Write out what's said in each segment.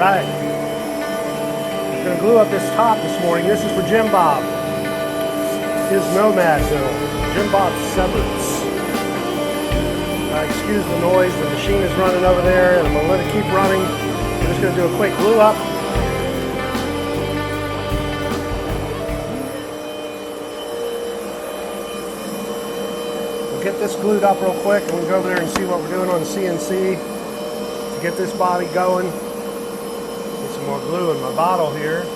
Right. I'm going to glue up this top this morning. This is for Jim Bob. His Nomad build. Jim Bob's Severance. Excuse the noise. The machine is running over there, and I'm going to let it keep running. I'm just going to do a quick glue up. We'll get this glued up real quick, and we'll go over there and see what we're doing on the CNC to get this body going. Get some more glue in my bottle here.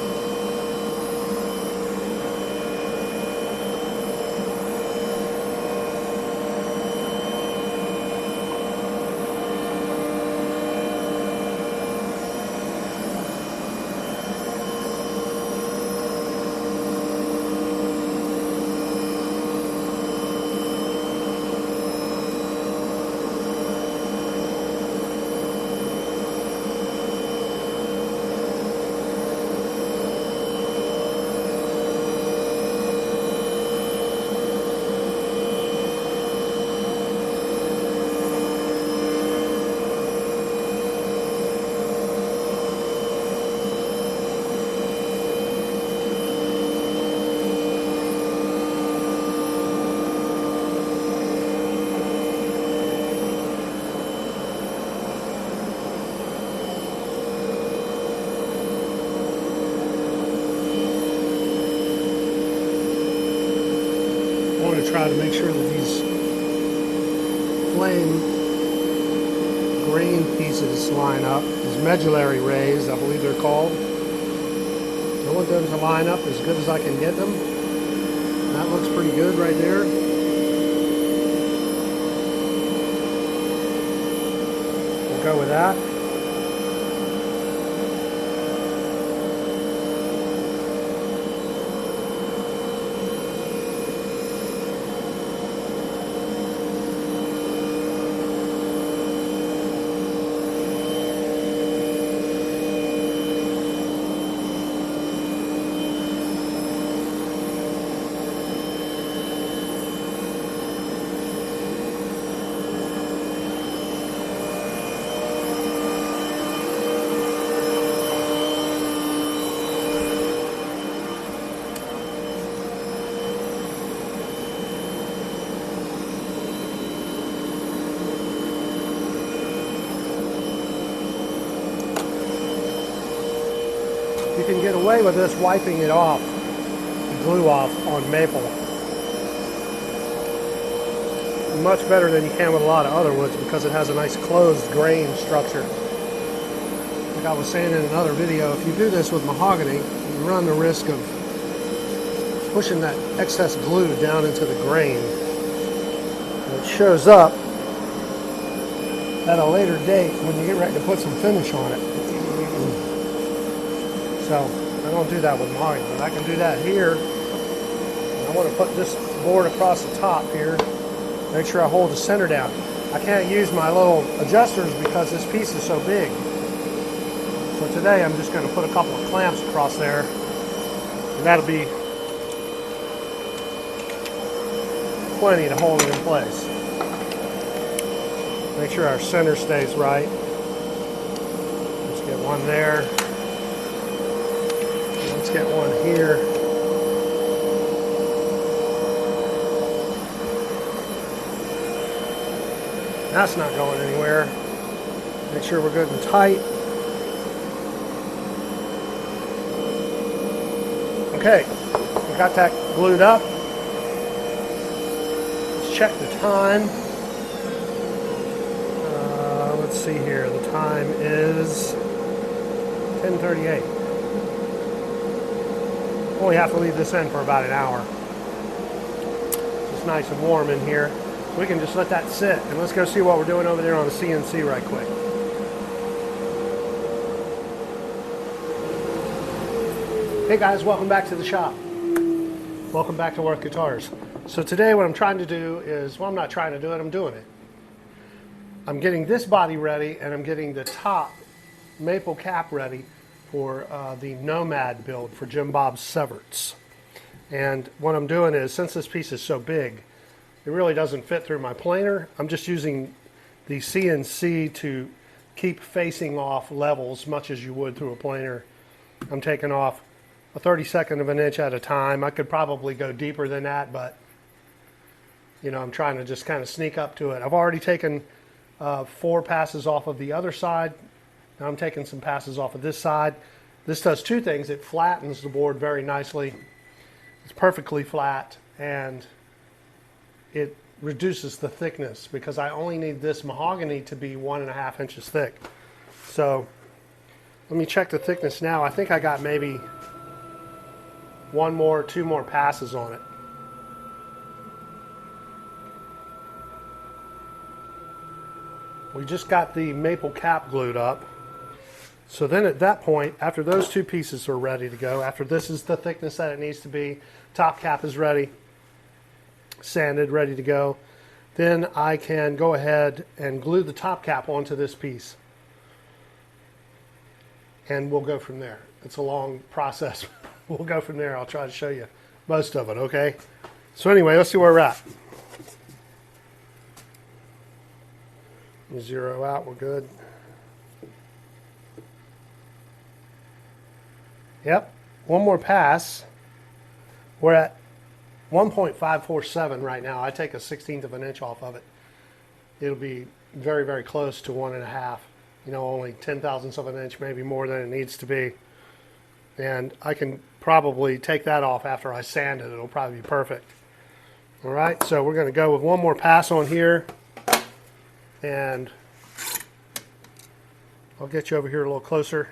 Try to make sure that these flame grain pieces line up. These medullary rays, I believe they're called. I want them to line up as good as I can get them. That looks pretty good right there. We'll go with that. You can get away with this wiping it off, the glue off on maple. Much better than you can with a lot of other woods because it has a nice closed grain structure. Like I was saying in another video, if you do this with mahogany, you run the risk of pushing that excess glue down into the grain. And it shows up at a later date when you get ready to put some finish on it. So I don't do that with mahogany, but I can do that here. And I want to put this board across the top here. Make sure I hold the center down. I can't use my little adjusters because this piece is so big. So today I'm just going to put a couple of clamps across there, and that'll be plenty to hold it in place. Make sure our center stays right. Let's get one there. Let's get one here. That's not going anywhere. Make sure we're good and tight. Okay, we got that glued up. Let's check the time. Let's see here. The time is 10:38. Only have to leave this in for about an hour. It's nice and warm in here. We can just let that sit, and let's go see what we're doing over there on the CNC right quick. Hey guys, welcome back to the shop. Welcome back to Worth Guitars. So today what I'm trying to do is, well, I'm not trying to do it, I'm doing it. I'm getting this body ready, and I'm getting the top maple cap ready for the Nomad build for Jim Bob's Severance. And what I'm doing is, since this piece is so big, it really doesn't fit through my planer. I'm just using the CNC to keep facing off levels much as you would through a planer. I'm taking off a 32nd of an inch at a time. I could probably go deeper than that, but you know, I'm trying to just kind of sneak up to it. I've already taken 4 passes off of the other side. Now I'm taking some passes off of this side. This does 2 things. It flattens the board very nicely. It's perfectly flat, and it reduces the thickness because I only need this mahogany to be 1.5 inches thick. So let me check the thickness now. I think I got maybe 1 more, 2 more passes on it. We just got the maple cap glued up. So then at that point, after those 2 pieces are ready to go, after this is the thickness that it needs to be, top cap is ready, sanded, ready to go, then I can go ahead and glue the top cap onto this piece. And we'll go from there. It's a long process. We'll go from there. I'll try to show you most of it, okay? So anyway, let's see where we're at. Zero out, we're good. Yep, 1 more pass. We're at 1.547 right now. I take a 1/16 of an inch off of it. It'll be very, very close to 1.5. You know, only 0.010 of an inch, maybe more than it needs to be. And I can probably take that off after I sand it. It'll probably be perfect. All right, so we're going to go with 1 more pass on here. And I'll get you over here a little closer.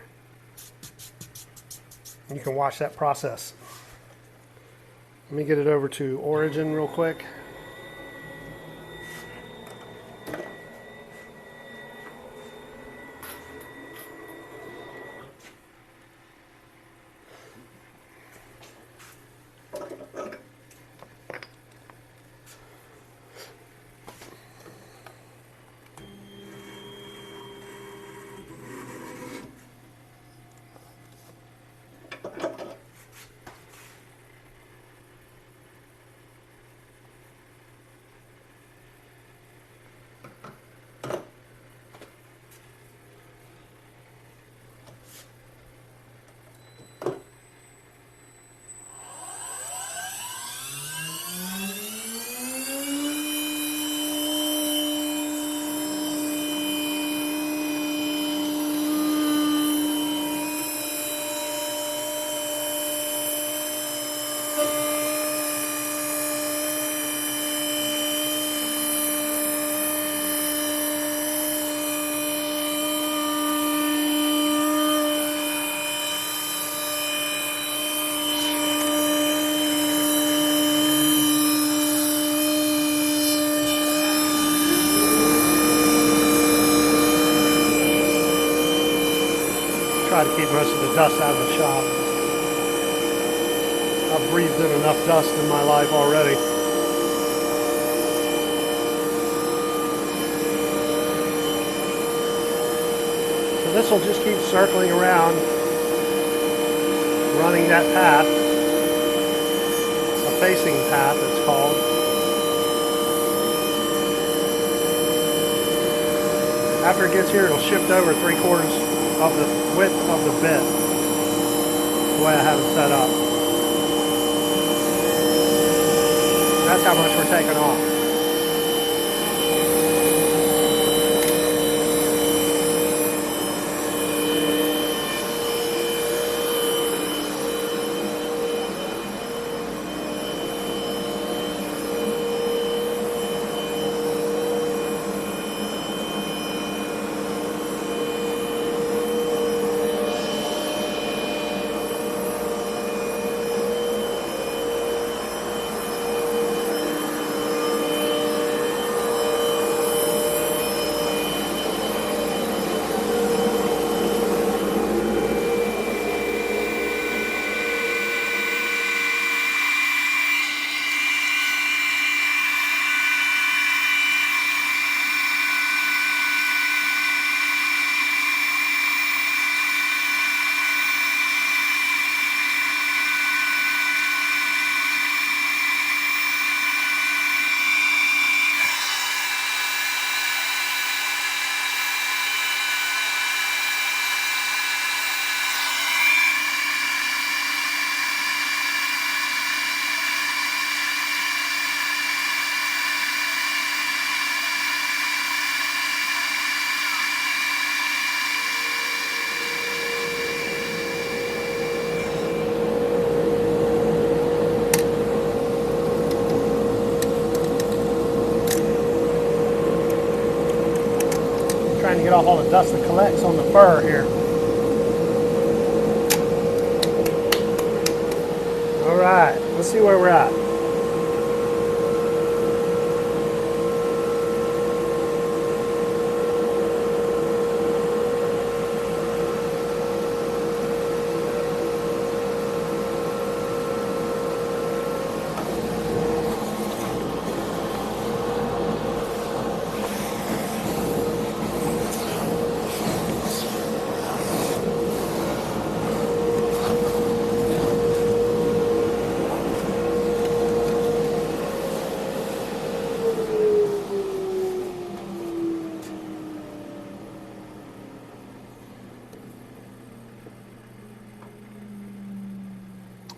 You can watch that process. Let me get it over to origin real quick. Try to keep most of the dust out of the shop. I've breathed in enough dust in my life already. So this will just keep circling around, running that path, a facing path it's called. After it gets here, it'll shift over 3/4 of the width of the bit, the way I have it set up. That's how much we're taking off. trying to get off all the dust that collects on the fur here. All right, let's see where we're at.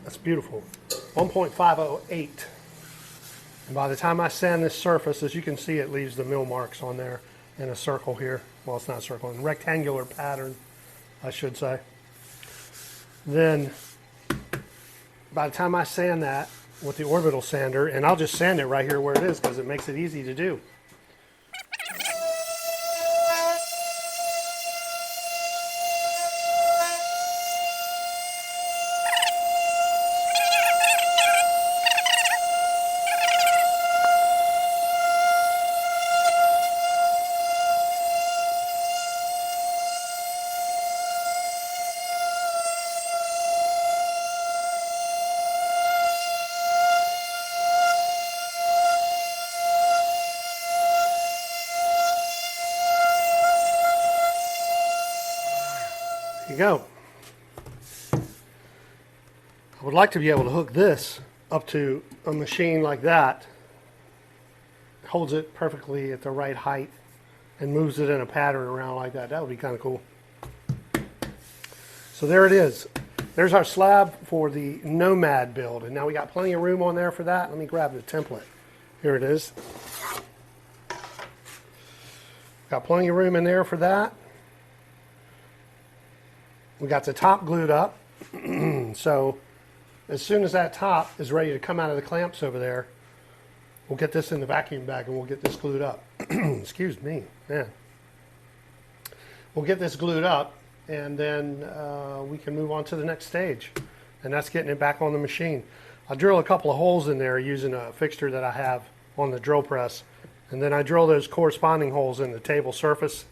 That's beautiful. 1.508. And by the time I sand this surface, as you can see, it leaves the mill marks on there in a circle here. Well, it's not a circle, in a rectangular pattern, I should say. Then, by the time I sand that with the orbital sander, and I'll just sand it right here where it is because it makes it easy to do. There you go. I would like to be able to hook this up to a machine like that. It holds it perfectly at the right height and moves it in a pattern around like that. That would be kind of cool. So there it is. There's our slab for the Nomad build. And now we got plenty of room on there for that. Let me grab the template. Here it is. Got plenty of room in there for that. We got the top glued up, so as soon as that top is ready to come out of the clamps over there, we'll get this in the vacuum bag and we'll get this glued up. Excuse me, man. We'll get this glued up and then we can move on to the next stage, and that's getting it back on the machine. I'll drill a couple of holes in there using a fixture that I have on the drill press, and then I drill those corresponding holes in the table surface.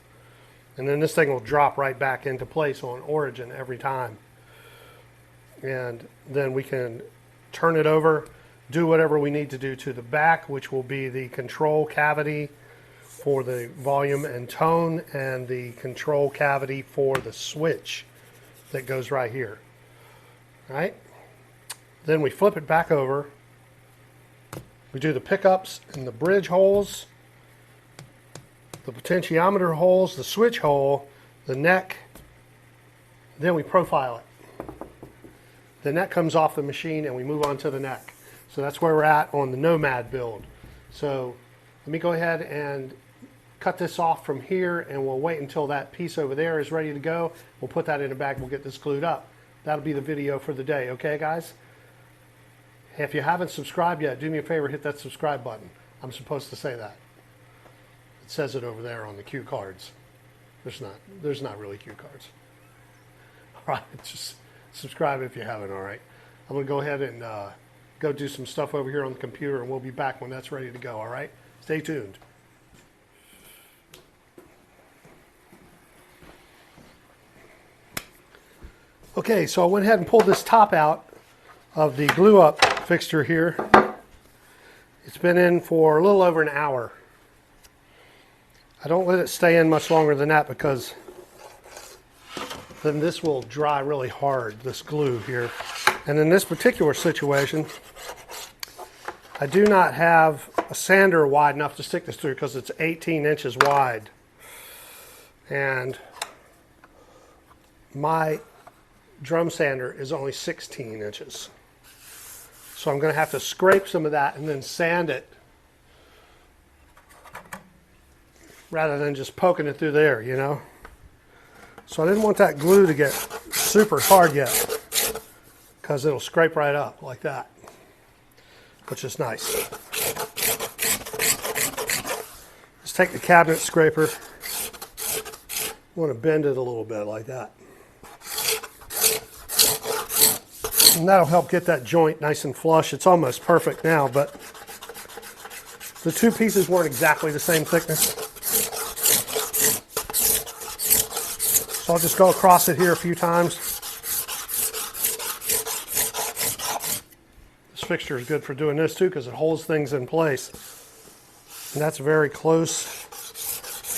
And then this thing will drop right back into place on origin every time. And then we can turn it over, do whatever we need to do to the back, which will be the control cavity for the volume and tone, and the control cavity for the switch that goes right here. All right? Then we flip it back over. We do the pickups and the bridge holes, the potentiometer holes, the switch hole, the neck, then we profile it. The neck comes off the machine and we move on to the neck. So that's where we're at on the Nomad build. So let me go ahead and cut this off from here, and we'll wait until that piece over there is ready to go. We'll put that in a bag, we'll get this glued up. That'll be the video for the day, okay guys? If you haven't subscribed yet, do me a favor, hit that subscribe button. I'm supposed to say that. It says it over there on the cue cards. There's not really cue cards. All right, just subscribe if you haven't, all right? I'm going to go ahead and go do some stuff over here on the computer, and we'll be back when that's ready to go, all right? Stay tuned. Okay, so I went ahead and pulled this top out of the glue-up fixture here. It's been in for a little over an hour. I don't let it stay in much longer than that because then this will dry really hard, this glue here. And in this particular situation, I do not have a sander wide enough to stick this through because it's 18 inches wide. And my drum sander is only 16 inches. So I'm going to have to scrape some of that and then sand it rather than just poking it through there, you know. So I didn't want that glue to get super hard yet because it'll scrape right up like that, which is nice. Let's take the cabinet scraper want to bend it a little bit like that. And that'll help get that joint nice and flush. It's almost perfect now, but the two pieces weren't exactly the same thickness. So I'll just go across it here a few times. This fixture is good for doing this too because it holds things in place. And that's very close.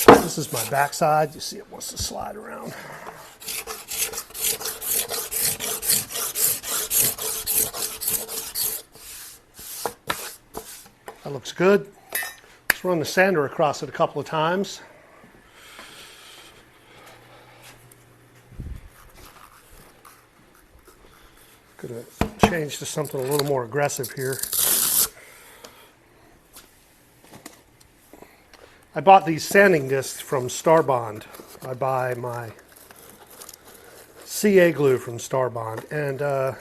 This is my backside. You see it wants to slide around. That looks good. Let's run the sander across it a couple of times. Gonna change to something a little more aggressive here. I bought these sanding discs from Starbond. I buy my CA glue from Starbond, and the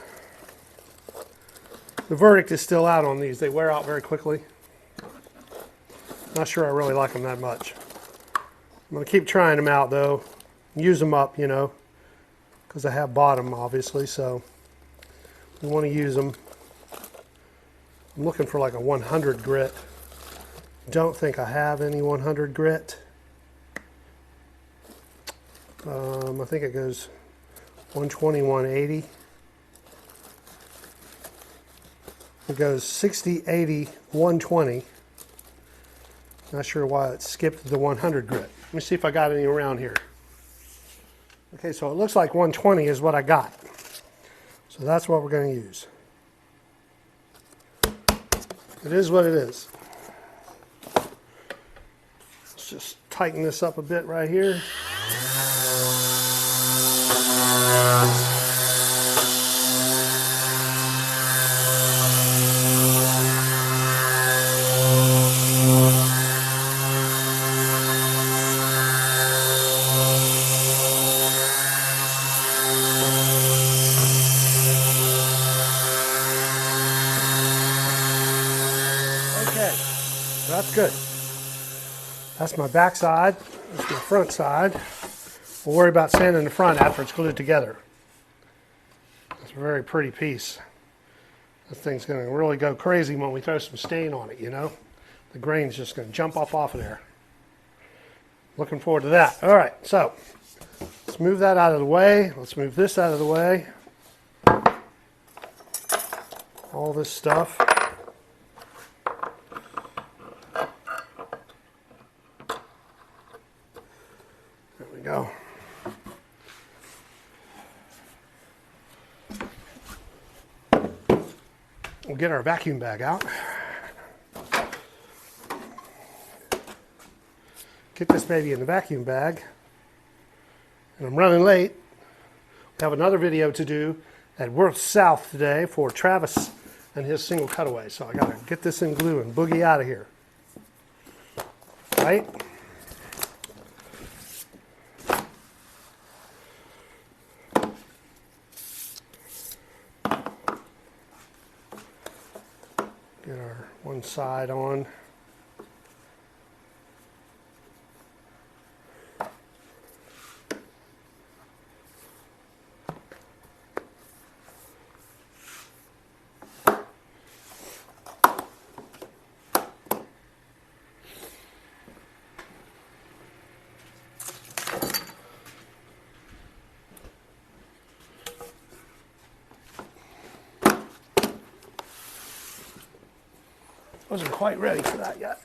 verdict is still out on these. They wear out very quickly. Not sure I really like them that much. I'm going to keep trying them out though. Use them up, you know, because I have bought them obviously, so we want to use them. I'm looking for like a 100 grit. Don't think I have any 100 grit. I think it goes 120, 180. It goes 60, 80, 120. Not sure why it skipped the 100 grit. Let me see if I got any around here. Okay, so it looks like 120 is what I got. So that's what we're going to use. It is what it is. Let's just tighten this up a bit right here. Okay, that's good. That's my back side. That's my front side. We'll worry about sanding the front after it's glued together. It's a very pretty piece. This thing's going to really go crazy when we throw some stain on it, you know. The grain's just going to jump up off of there. Looking forward to that. All right, so let's move that out of the way. Let's move this out of the way. All this stuff. There we go. We'll get our vacuum bag out. Get this baby in the vacuum bag. And I'm running late. We have another video to do at Worth South today for Travis and his single cutaway. So I gotta get this in glue and boogie out of here. Right? Get our one side on. Wasn't quite ready for that yet.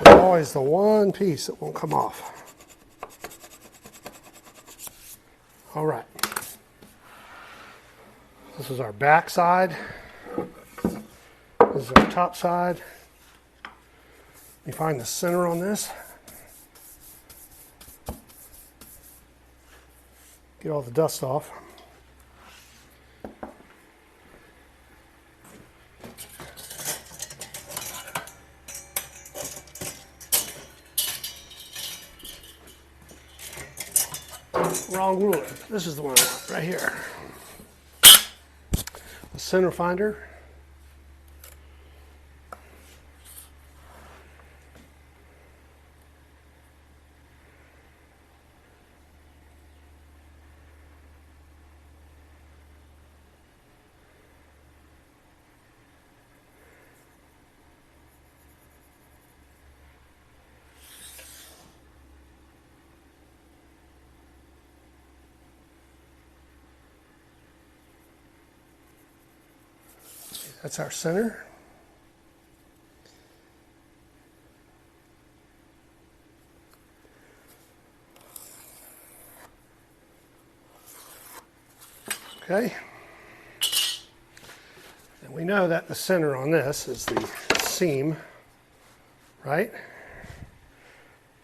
There's always the one piece that won't come off. All right, this is our back side. This is our top side. Let me find the center on this. Get all the dust off. long ruler. This is the one I want right here. The center finder. That's our center. Okay. And we know that the center on this is the seam, right?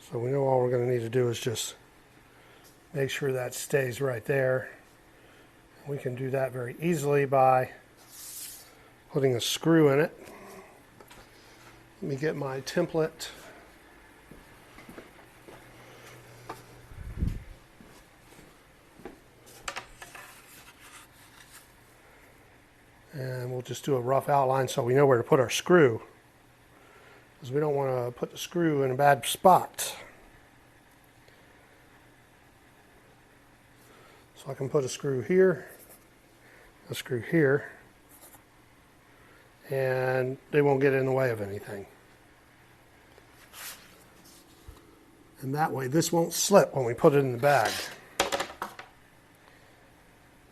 So we know all we're going to need to do is just make sure that stays right there. We can do that very easily by putting a screw in it. Let me get my template. And we'll just do a rough outline so we know where to put our screw, because we don't want to put the screw in a bad spot. So I can put a screw here, a screw here, and they won't get in the way of anything. And that way this won't slip when we put it in the bag.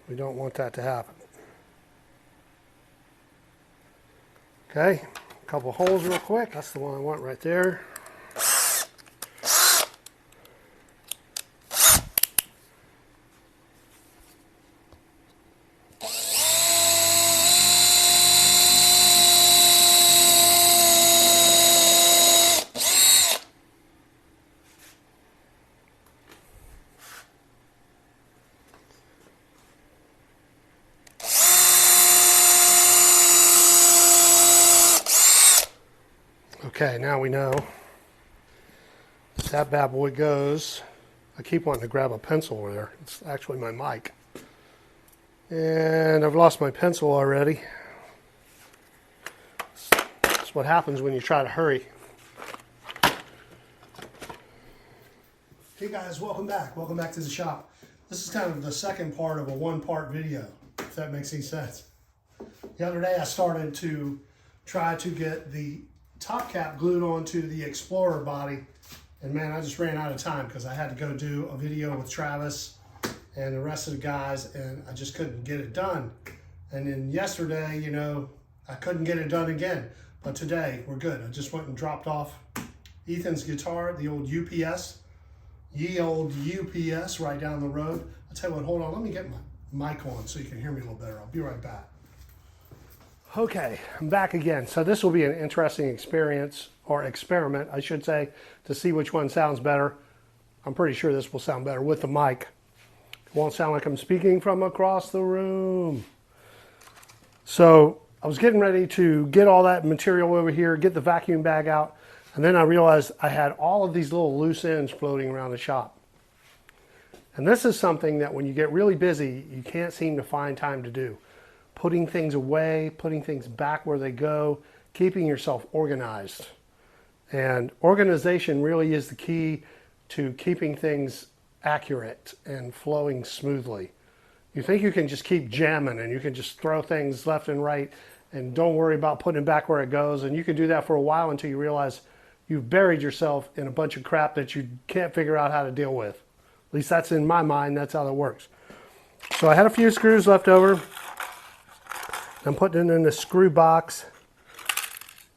We don't want that to happen. Okay, a couple holes real quick. That's the one I want right there. Okay, now we know that bad boy goes. I keep wanting to grab a pencil over there. It's actually my mic. And I've lost my pencil already. That's what happens when you try to hurry. Hey guys, welcome back. Welcome back to the shop. This is kind of the second part of a one-part video, if that makes any sense. The other day I started to try to get the top cap glued onto the Explorer body, and man, I just ran out of time because I had to go do a video with Travis and the rest of the guys, and I just couldn't get it done. And then yesterday, you know, I couldn't get it done again, but today we're good. I just went and dropped off Ethan's guitar, the old UPS, ye old UPS right down the road. I'll tell you what, hold on, let me get my mic on so you can hear me a little better. I'll be right back. Okay, I'm back again. So this will be an interesting experience, or experiment, I should say, to see which one sounds better. I'm pretty sure this will sound better with the mic. It won't sound like I'm speaking from across the room. So I was getting ready to get all that material over here, get the vacuum bag out, and then I realized I had all of these little loose ends floating around the shop. And this is something that when you get really busy, you can't seem to find time to do. Putting things away, putting things back where they go, keeping yourself organized. And organization really is the key to keeping things accurate and flowing smoothly. You think you can just keep jamming and you can just throw things left and right and don't worry about putting it back where it goes, and you can do that for a while until you realize you've buried yourself in a bunch of crap that you can't figure out how to deal with. At least that's in my mind, that's how that works. So I had a few screws left over. I'm putting it in the screw box.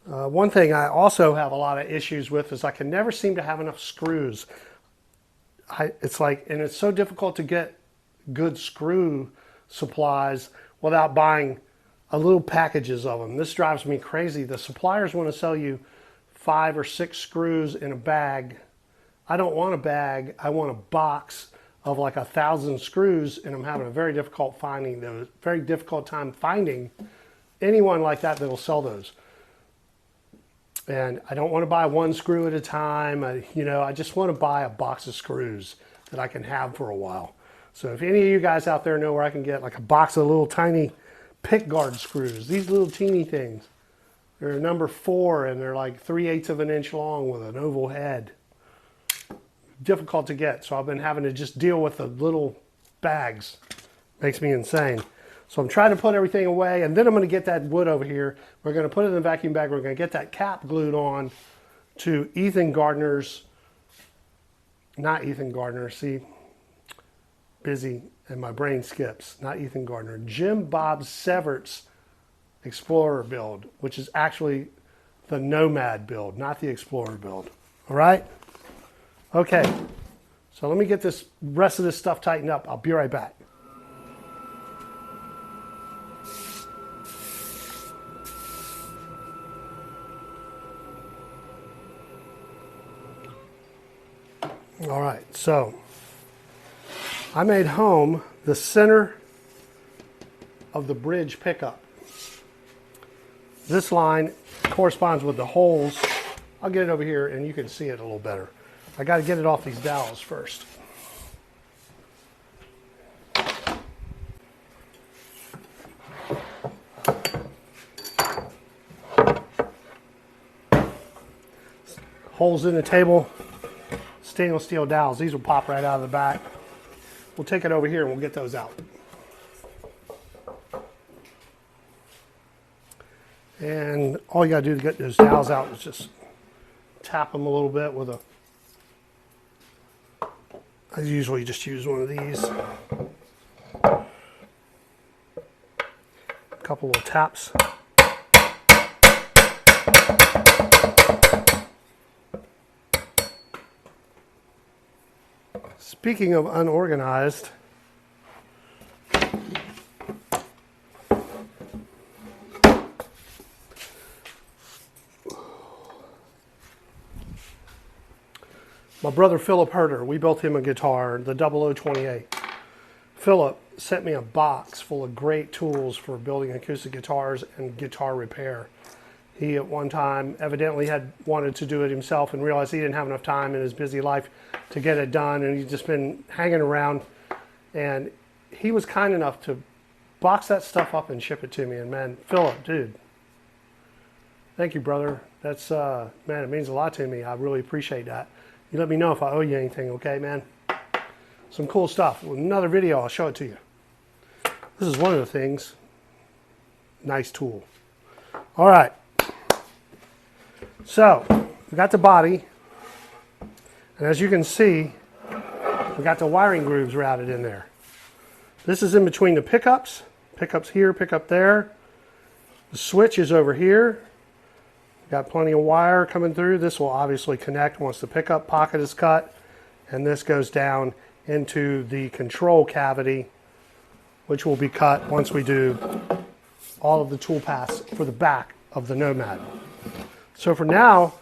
One thing I also have a lot of issues with is I can never seem to have enough screws. It's so difficult to get good screw supplies without buying little packages of them. This drives me crazy. The suppliers want to sell you 5 or 6 screws in a bag. I don't want a bag. I want a box of like 1,000 screws, and I'm having a very difficult time finding anyone like that will sell those. And I don't want to buy one screw at a time. I just want to buy a box of screws that I can have for a while. So if any of you guys out there know where I can get like a box of little tiny pick guard screws, these little teeny things, they're number 4 and they're like 3/8 of an inch long with an oval head. Difficult to get, so I've been having to just deal with the little bags. Makes me insane. So I'm trying to put everything away, and then I'm going to get that wood over here. We're going to put it in the vacuum bag. We're going to get that cap glued on to Ethan Gardner's, not Ethan Gardner, see, busy and my brain skips, not Ethan Gardner, Jim Bob Severt's Explorer build, which is actually the Nomad build, not the Explorer build. All right? Okay, so let me get this rest of this stuff tightened up. I'll be right back. All right, so I made home the center of the bridge pickup. This line corresponds with the holes. I'll get it over here and you can see it a little better. I got to get it off these dowels first. Holes in the table, stainless steel dowels. These will pop right out of the back. We'll take it over here and we'll get those out. And all you got to do to get those dowels out is just tap them a little bit with a, I usually just use one of these. A couple of taps. Speaking of unorganized, my brother Philip Herder, we built him a guitar, the 0028. Philip sent me a box full of great tools for building acoustic guitars and guitar repair. He at one time evidently had wanted to do it himself and realized he didn't have enough time in his busy life to get it done, and he's just been hanging around. And he was kind enough to box that stuff up and ship it to me. And man, Philip, dude, thank you, brother. That's, man, it means a lot to me. I really appreciate that. You let me know if I owe you anything, okay, man? Some cool stuff. With another video, I'll show it to you. This is one of the things. Nice tool. All right. So, we got the body. And as you can see, we got the wiring grooves routed in there. This is in between the pickups. Pickups here, pickup there. The switch is over here. Got plenty of wire coming through. This will obviously connect once the pickup pocket is cut. And this goes down into the control cavity, which will be cut once we do all of the tool paths for the back of the Nomad. So for now,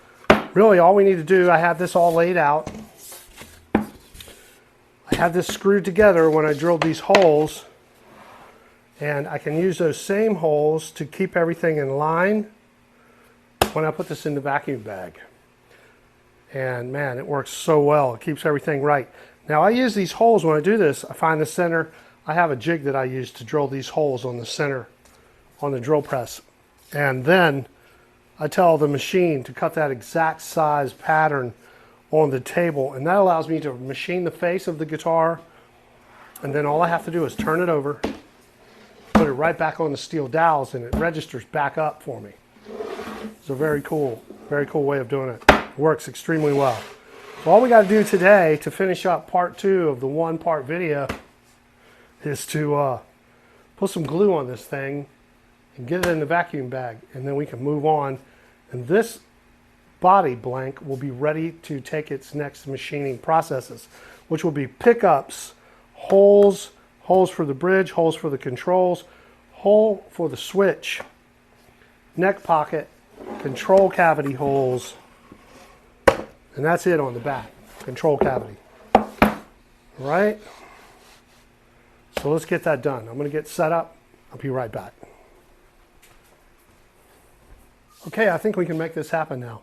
really all we need to do, I have this all laid out. I have this screwed together when I drilled these holes, and I can use those same holes to keep everything in line when I put this in the vacuum bag. And man, it works so well. It keeps everything right. Now I use these holes when I do this. I find the center. I have a jig that I use to drill these holes on the center on the drill press. And then I tell the machine to cut that exact size pattern on the table. And that allows me to machine the face of the guitar. And then all I have to do is turn it over, put it right back on the steel dowels, and it registers back up for me. It's a very cool way of doing it. It works extremely well. So all we got to do today to finish up part 2 of the 1-part video is to put some glue on this thing and get it in the vacuum bag, and then we can move on. And this body blank will be ready to take its next machining processes, which will be pickups, holes for the bridge, holes for the controls, hole for the switch, neck pocket, control cavity holes, and that's it on the back, control cavity. All right? So let's get that done. I'm going to get set up. I'll be right back. Okay, I think we can make this happen now.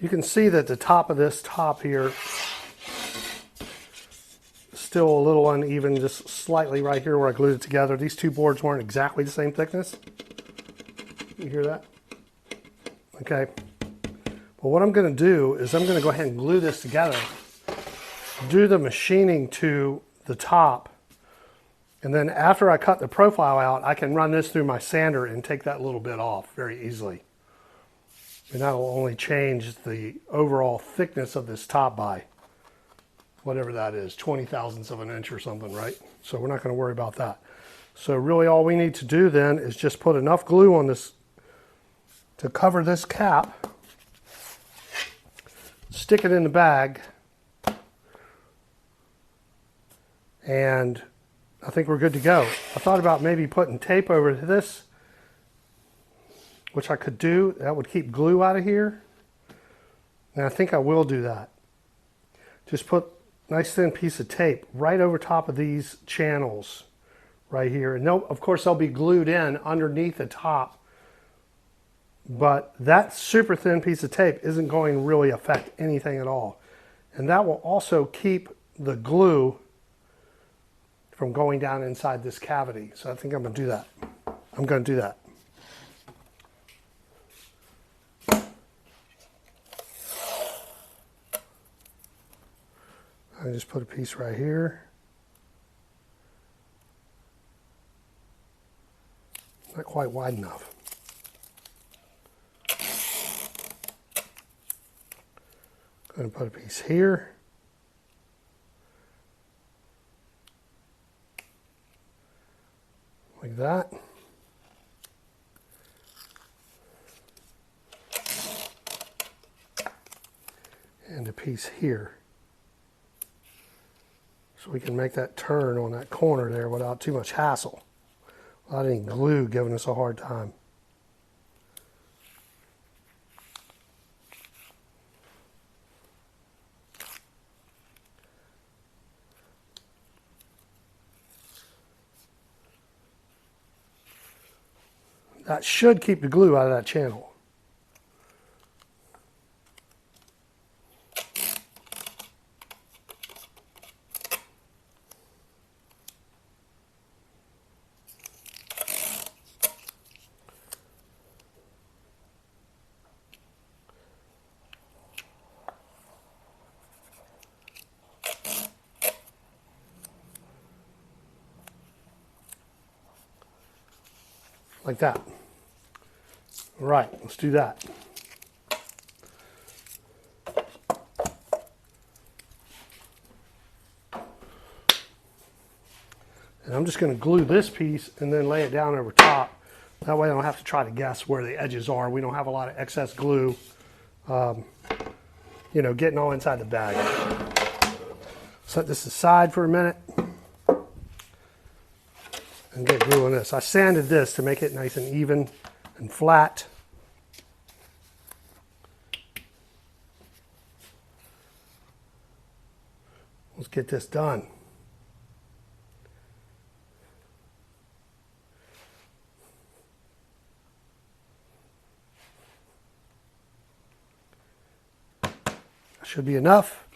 You can see that the top of this top here still a little uneven, just slightly right here where I glued it together. These two boards weren't exactly the same thickness. You hear that? Okay. Well, what I'm going to do is I'm going to go ahead and glue this together, do the machining to the top, and then after I cut the profile out, I can run this through my sander and take that little bit off very easily. And that will only change the overall thickness of this top by whatever that is, 20 thousandths of an inch or something, right? So we're not going to worry about that. So really all we need to do then is just put enough glue on this to cover this cap, stick it in the bag, and I think we're good to go. I thought about maybe putting tape over this, which I could do. That would keep glue out of here. And I think I will do that. Just put a nice thin piece of tape right over top of these channels right here. And of course they'll be glued in underneath the top. But that super thin piece of tape isn't going to really affect anything at all. And that will also keep the glue from going down inside this cavity. So I think I'm going to do that. I'm going to do that. I just put a piece right here. Not quite wide enough. Going to put a piece here. Like that. And a piece here. So we can make that turn on that corner there without too much hassle. Without any glue giving us a hard time. That should keep the glue out of that channel. Like that. All right, let's do that. And I'm just going to glue this piece and then lay it down over top. That way I don't have to try to guess where the edges are. We don't have a lot of excess glue, you know, getting all inside the bag. Set this aside for a minute and get glue on this. I sanded this to make it nice and even and flat. Let's get this done. Should be enough.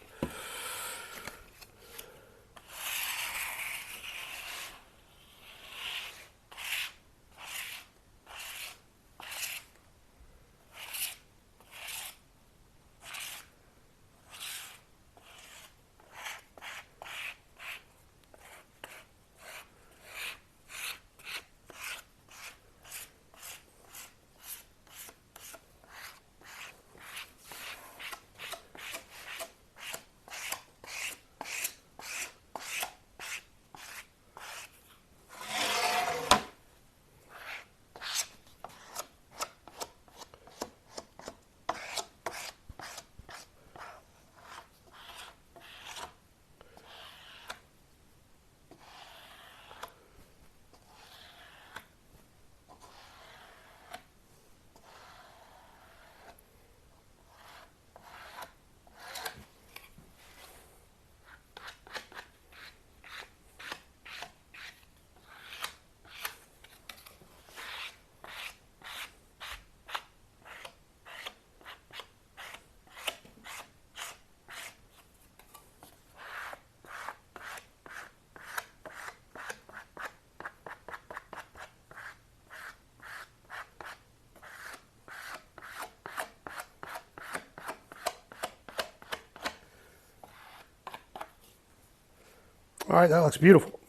All right, that looks beautiful.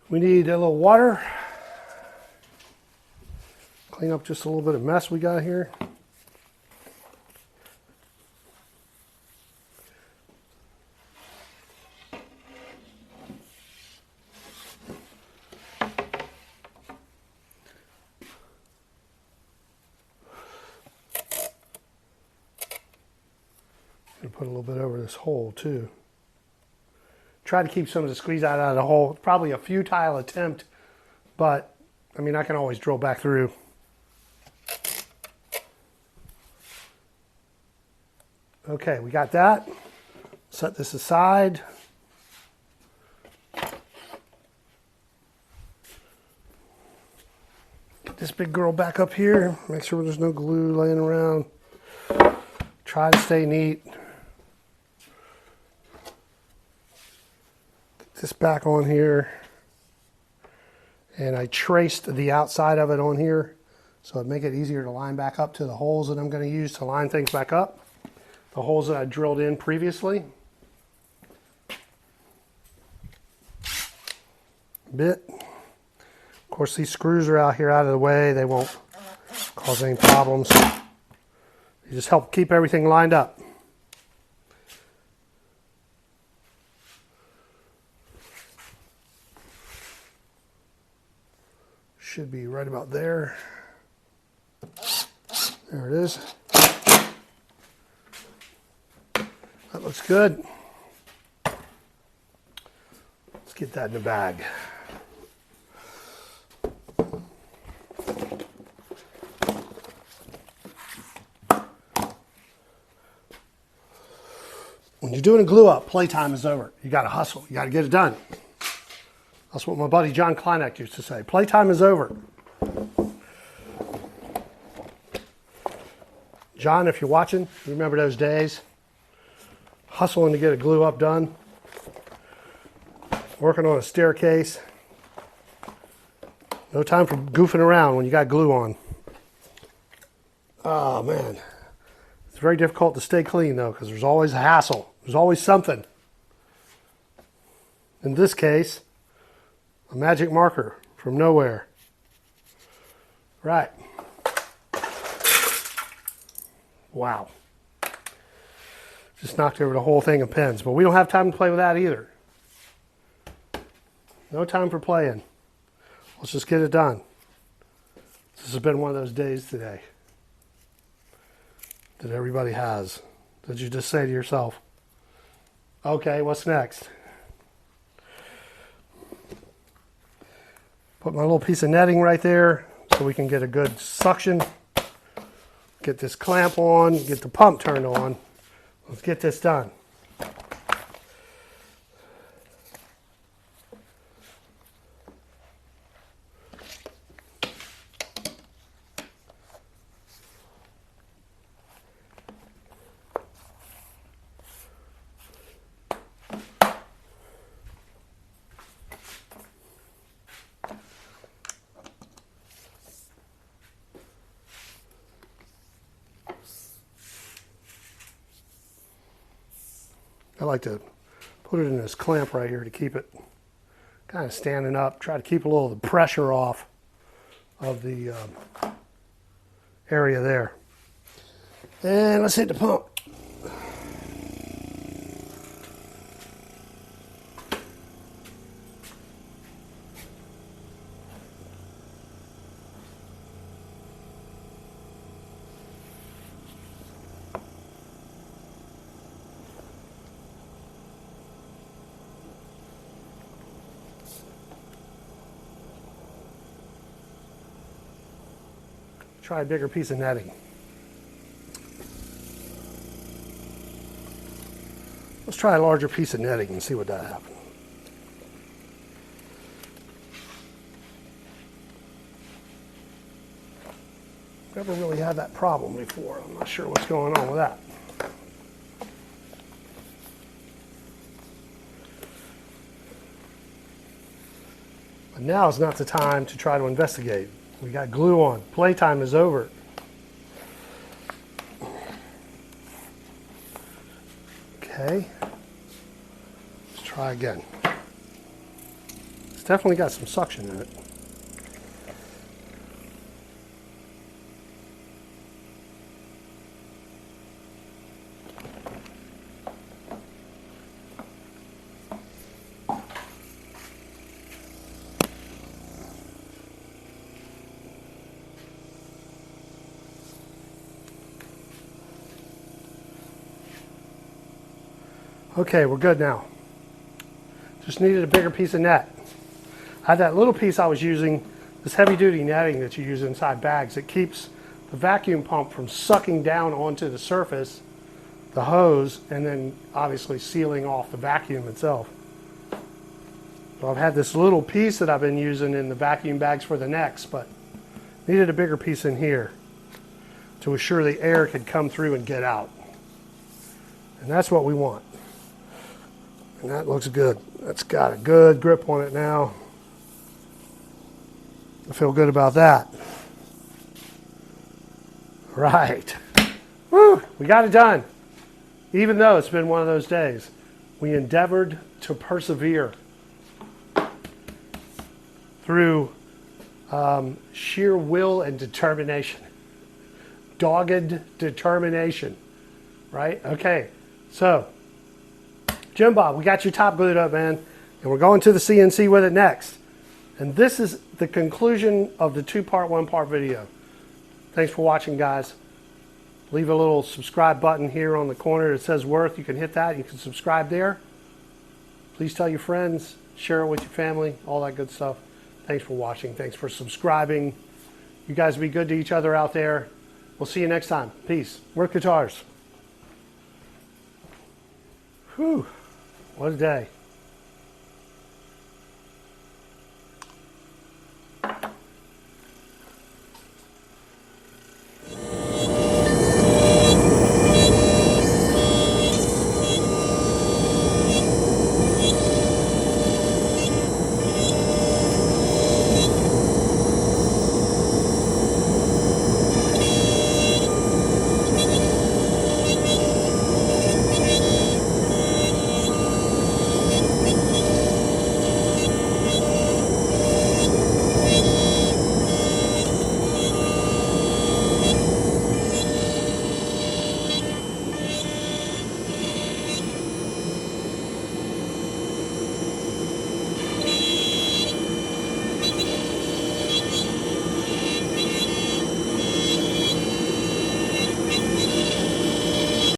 We need a little water. Clean up just a little bit of mess we got here. Put a little bit over this hole too. Try to keep some of the squeeze out of the hole. It's probably a futile attempt, but I mean, I can always drill back through. Okay, we got that. Set this aside. Get this big girl back up here. Make sure there's no glue laying around. Try to stay neat. This back on here, and I traced the outside of it on here so it'd make it easier to line back up to the holes that I'm going to use to line things back up, the holes that I drilled in previously. Bit. Of course, these screws are out here out of the way. They won't cause any problems. They just help keep everything lined up. Should be right about there. There it is. That looks good. Let's get that in the bag. When you're doing a glue up, playtime is over. You got to hustle. You got to get it done. That's what my buddy John Kleineck used to say. Playtime is over. John, if you're watching, remember those days? Hustling to get a glue up done. Working on a staircase. No time for goofing around when you got glue on. Oh, man. It's very difficult to stay clean, though, because there's always a hassle. There's always something. In this case, a magic marker from nowhere. Right. Wow. Just knocked over the whole thing of pins. But we don't have time to play with that either. No time for playing. Let's just get it done. This has been one of those days today that everybody has. That you just say to yourself, okay, what's next? Put my little piece of netting right there so we can get a good suction. Get this clamp on, get the pump turned on. Let's get this done. I like to put it in this clamp right here to keep it kind of standing up. Try to keep a little of the pressure off of the area there. And let's hit the pump. Try a bigger piece of netting. Let's try a larger piece of netting and see what that happens. Never really had that problem before. I'm not sure what's going on with that. But now is not the time to try to investigate. We got glue on. Playtime is over. Okay. Try again. It's definitely got some suction in it. Okay, we're good now. Just needed a bigger piece of net. I had that little piece I was using, this heavy duty netting that you use inside bags. It keeps the vacuum pump from sucking down onto the surface, the hose, and then obviously sealing off the vacuum itself. So I've had this little piece that I've been using in the vacuum bags for the necks, but needed a bigger piece in here to assure the air could come through and get out. And that's what we want. And that looks good. That's got a good grip on it now. I feel good about that. Right. Woo! We got it done. Even though it's been one of those days, we endeavored to persevere through sheer will and determination. Dogged determination. Right? Okay. So, Jim Bob, we got your top glued up, man. And we're going to the CNC with it next. And this is the conclusion of the two-part, one-part video. Thanks for watching, guys. Leave a little subscribe button here on the corner that says Worth. You can hit that. You can subscribe there. Please tell your friends. Share it with your family. All that good stuff. Thanks for watching. Thanks for subscribing. You guys be good to each other out there. We'll see you next time. Peace. Worth Guitars. Whew. What a day.